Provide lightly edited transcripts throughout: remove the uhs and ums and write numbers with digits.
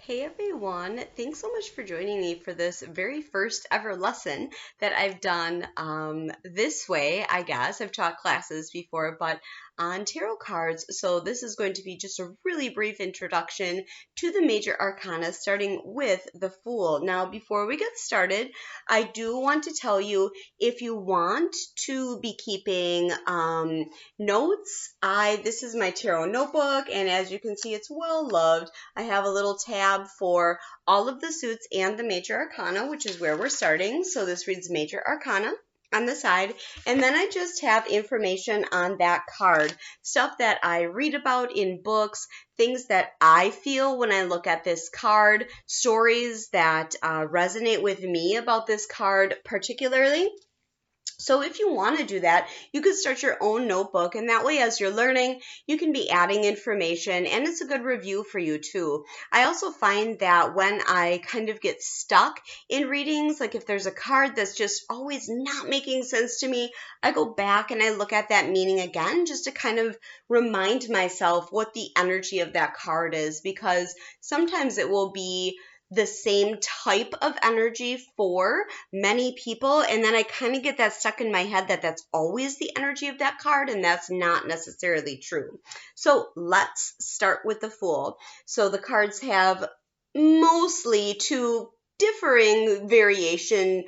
Hey everyone, thanks so much for joining me for this very first ever lesson that I've done this way, I guess. I've taught classes before, but on tarot cards. So this is going to be just a really brief introduction to the major arcana, starting with the Fool. Now, before we get started, I do want to tell you, if you want to be keeping notes, this is my tarot notebook, and as you can see, it's well loved. I have a little tab for all of the suits and the major arcana, which is where we're starting. So this reads major arcana on the side, and then I just have information on that card, stuff that I read about in books, things that I feel when I look at this card, stories that resonate with me about this card particularly. So if you want to do that, you could start your own notebook, and that way as you're learning, you can be adding information, and it's a good review for you too. I also find that when I kind of get stuck in readings, like if there's a card that's just always not making sense to me, I go back and I look at that meaning again just to kind of remind myself what the energy of that card is, because sometimes it will be the same type of energy for many people, and then I kind of get that stuck in my head that that's always the energy of that card, and that's not necessarily true. So let's start with the Fool. So the cards have mostly two differing variation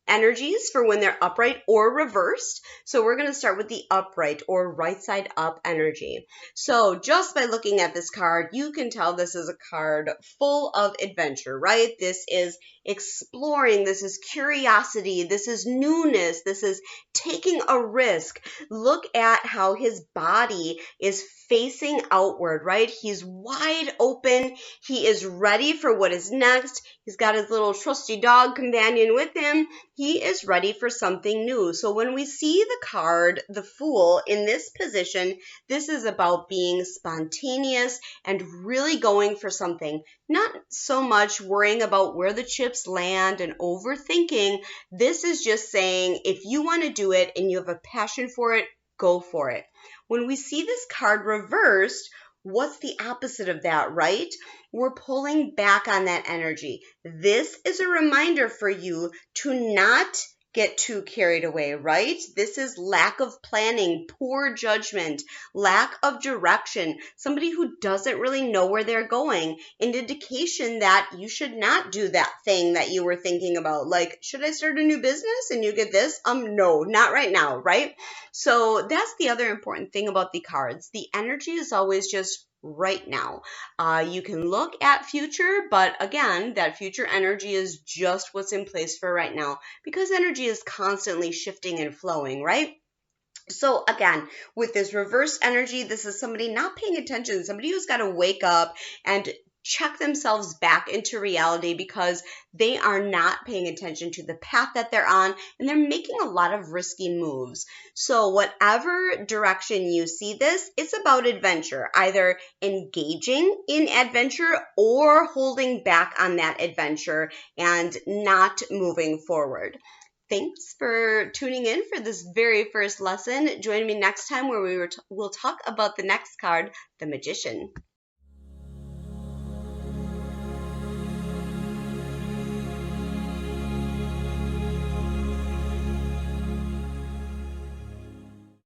energies for when they're upright or reversed. So we're going to start with the upright or right side up energy. So just by looking at this card, you can tell this is a card full of adventure, right? This is exploring, this is curiosity, this is newness, this is taking a risk. Look at how his body is facing outward, right? He's wide open. He is ready for what is next. He's got his little trusty dog companion with him. He is ready for something new. So when we see the card, the Fool, in this position, this is about being spontaneous and really going for something. Not so much worrying about where the chips land and overthinking. This is just saying, if you want to do it and you have a passion for it, go for it. When we see this card reversed, what's the opposite of that, right? We're pulling back on that energy. This is a reminder for you to not get too carried away, right? This is lack of planning, poor judgment, lack of direction, somebody who doesn't really know where they're going, an indication that you should not do that thing that you were thinking about. Like, should I start a new business? And you get this? No, not right now, right? So that's the other important thing about the cards. The energy is always just right now. You can look at future, but again, that future energy is just what's in place for right now, because energy is constantly shifting and flowing, right? So again, with this reverse energy, this is somebody not paying attention, somebody who's got to wake up and check themselves back into reality because they are not paying attention to the path that they're on, and they're making a lot of risky moves. So whatever direction you see this, it's about adventure, either engaging in adventure or holding back on that adventure and not moving forward. Thanks for tuning in for this very first lesson. Join me next time where we'll talk about the next card, the Magician.